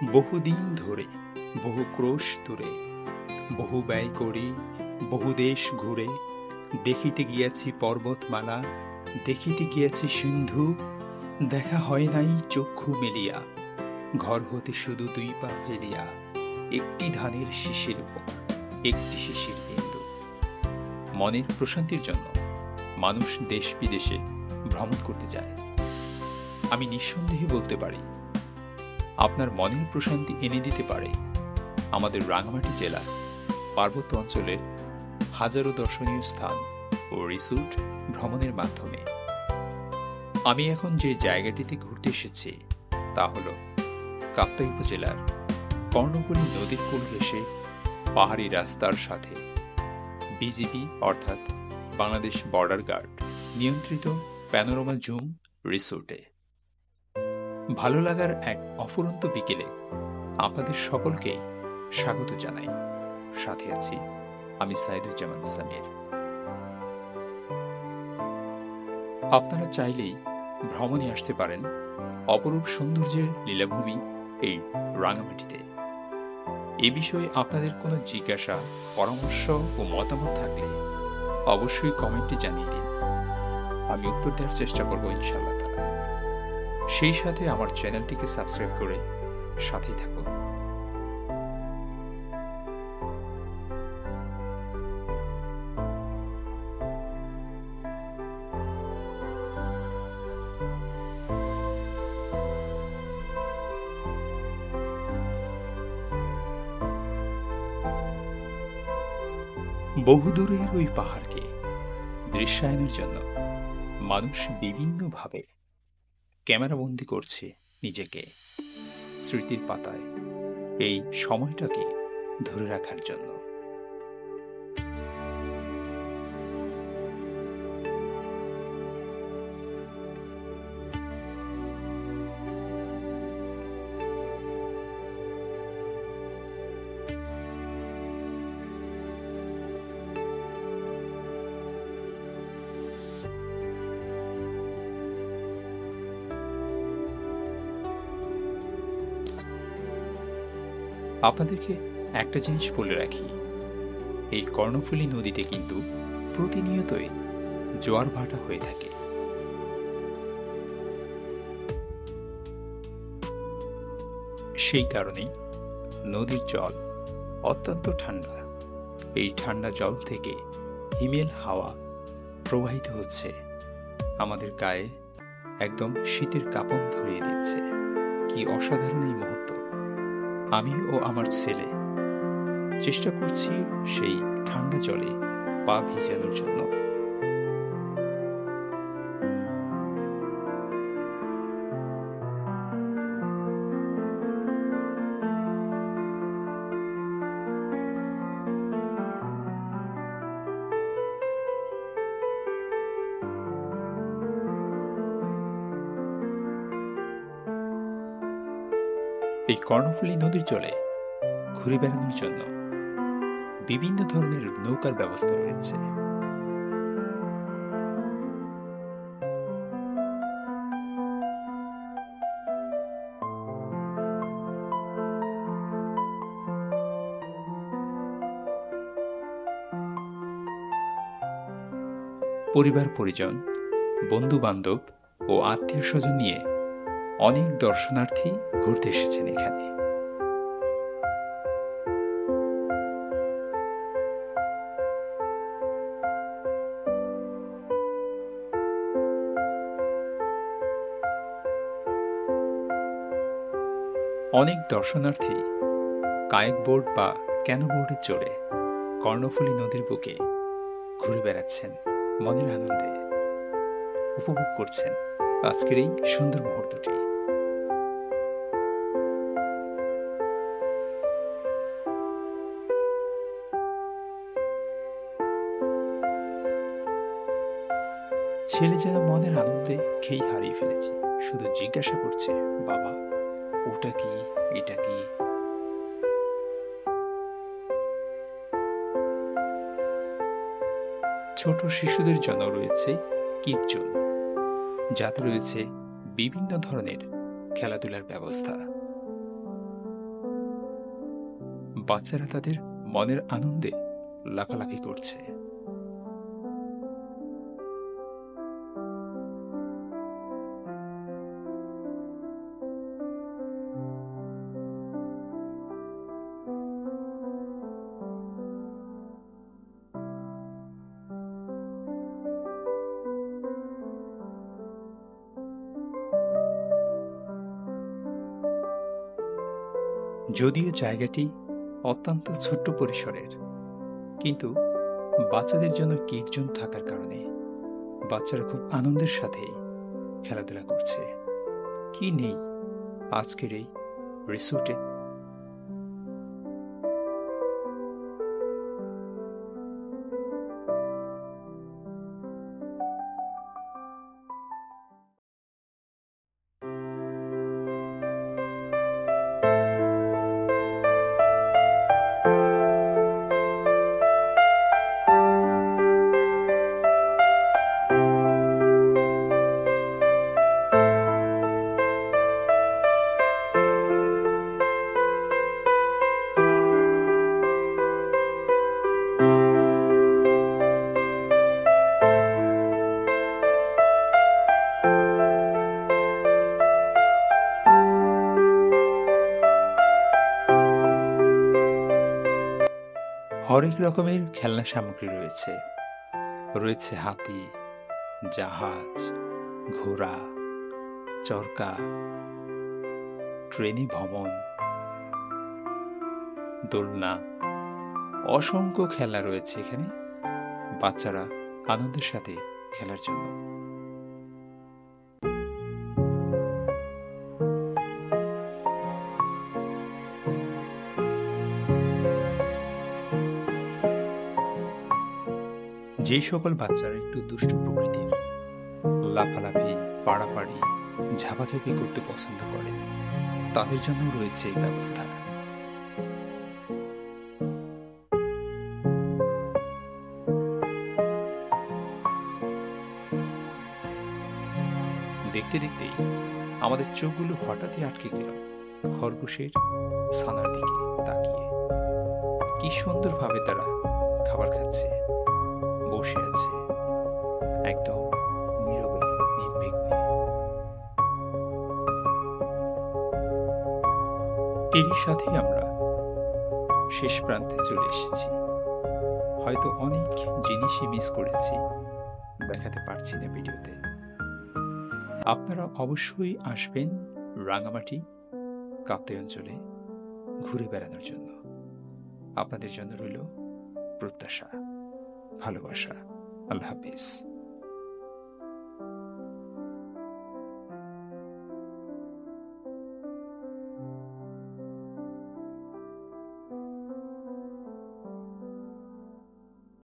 বহুদিন ধরে, বহু ক্রোশ দূরে, বহু ব্যয় করি, বহু দেশ ঘুরে, দেখিতে গিয়াছি পর্বতমালা, দেখিতে গিয়াছি সিন্ধু, দেখা হয় নাই চক্ষু মেলিয়া, ঘর হতে শুধু ২ পা ফেলিয়া, একটি ধানের শীষের উপর একটি শিশির বিন্দু। মনের প্রশান্তির জন্য মানুষ দেশ বিদেশে ভ্রমণ করতে যায়। আমি নিঃসন্দেহে বলতে পারি, আপনার মনের প্রশান্তি এনে দিতে পারে আমাদের রাঙামাটি জেলার পার্বত্য অঞ্চলের হাজারো দর্শনীয় স্থান ও রিসোর্ট ভ্রমণের মাধ্যমে। আমি এখন যে জায়গাটিতে ঘুরতে এসেছি তা হল কাপ্তাই উপজেলার কর্ণফুলী নদীর কূল ঘেঁষে পাহাড়ি রাস্তার সাথে বিজিবি অর্থাৎ বাংলাদেশ বর্ডার গার্ড নিয়ন্ত্রিত প্যানোরামা জুম রিসোর্টে। ভালো লাগার এক অফুরন্ত বিকেলে আপনাদের সকলকেই স্বাগত জানাই। সাথে আছি আমি সাইদুজ্জামান সামির। আপনারা চাইলেই ভ্রমণে আসতে পারেন অপরূপ সৌন্দর্যের লীলাভূমি এই রাঙামাটিতে। এ বিষয়ে আপনাদের কোনো জিজ্ঞাসা, পরামর্শ ও মতামত থাকলে অবশ্যই কমেন্টে জানিয়ে দিন। আমি উত্তর দেওয়ার চেষ্টা করব ইনশাআল্লাহ তাআলা। সেই সাথে আমার চ্যানেলটিকে সাবস্ক্রাইব করে সাথেই থাকুন। বহুদূরের ওই পাহাড়কে দৃশ্যায়নের জন্য মানুষ বিভিন্নভাবে ক্যামেরাবন্দি করছে নিজেকে স্মৃতির পাতায় এই সময়টাকে ধরে রাখার জন্য। আপনাদেরকে একটা জিনিস বলে রাখি, এই কর্ণফুলী নদীতে কিন্তু প্রতিনিয়তই জোয়ার ভাটা হয়ে থাকে। সেই কারণেই নদীর জল অত্যন্ত ঠান্ডা। এই ঠান্ডা জল থেকে হিমেল হাওয়া প্রবাহিত হচ্ছে, আমাদের গায়ে একদম শীতের কাঁপন ধরিয়ে দিচ্ছে। কি অসাধারণ এই মুহূর্ত! আমি ও আমার ছেলে চেষ্টা করছি সেই ঠান্ডা জলে পা ভিজানোর জন্য। এই কর্ণফুলী নদীর জলে ঘুরে বেড়ানোর জন্য বিভিন্ন ধরনের নৌকার ব্যবস্থা রয়েছে। পরিবার পরিজন, বন্ধু বান্ধব ও আত্মীয় স্বজন নিয়ে অনেক দর্শনার্থী ঘুরতে এসেছেন এখানে। অনেক দর্শনার্থী কায়েক বোর্ড বা ক্যানো বোর্ডে চড়ে কর্ণফুলী নদীর বুকে ঘুরে বেড়াচ্ছেন, মনের আনন্দে উপভোগ করছেন আজকের এই সুন্দর মুহূর্তটি। ছেলে যেন মনের আনন্দে খেই হারিয়ে ফেলেছে, শুধু জিজ্ঞাসা করছে, বাবা ওটা কি, এটা কি? ছোট শিশুদের জন্য রয়েছে কিড জোন, যাতে রয়েছে বিভিন্ন ধরনের খেলাধুলার ব্যবস্থা। বাচ্চারা তাদের মনের আনন্দে লাফালাফি করছে। যদিও জায়গাটি অত্যন্ত ছোট্ট পরিসরের, কিন্তু বাচ্চাদের জন্য কিড জোন থাকার কারণে বাচ্চারা খুব আনন্দের সাথে খেলাধুলা করছে। কি নেই আজকের এই রিসোর্টে? হরেক রকমের খেলনা সামগ্রী রয়েছে। রয়েছে হাতি, জাহাজ, ঘোড়া, চরকা, ট্রেনে ভ্রমণ, দোলনা, অসংখ্য খেলনা রয়েছে এখানে বাচ্চারা আনন্দের সাথে খেলার জন্য। যে সকল বাচ্চারা একটু দুষ্টু প্রকৃতির, লাফালাফি, পাড়াপাড়ি, ঝাপাঝাপি করতে পছন্দ করে, তাদের জন্য রয়েছে এই ব্যবস্থা। দেখতে দেখতেই আমাদের চোখগুলো হঠাৎই আটকে গেল খরগোশের ছানার দিকে তাকিয়ে। কি সুন্দরভাবে তারা খাবার খাচ্ছে, বসে আছে একদম নীরবে, নির্বিঘ্নে। এরই সাথে আমরা শেষ প্রান্তে চলে এসেছি। হয়তো অনেক জিনিসই মিস করেছি, দেখাতে পারছি না ভিডিওতে। আপনারা অবশ্যই আসবেন রাঙামাটি কাপ্তাই অঞ্চলে ঘুরে বেড়ানোর জন্য। আপনাদের জন্য রইল প্রত্যাশা, ভালোবাসা। আল্লাহ হাফেজ।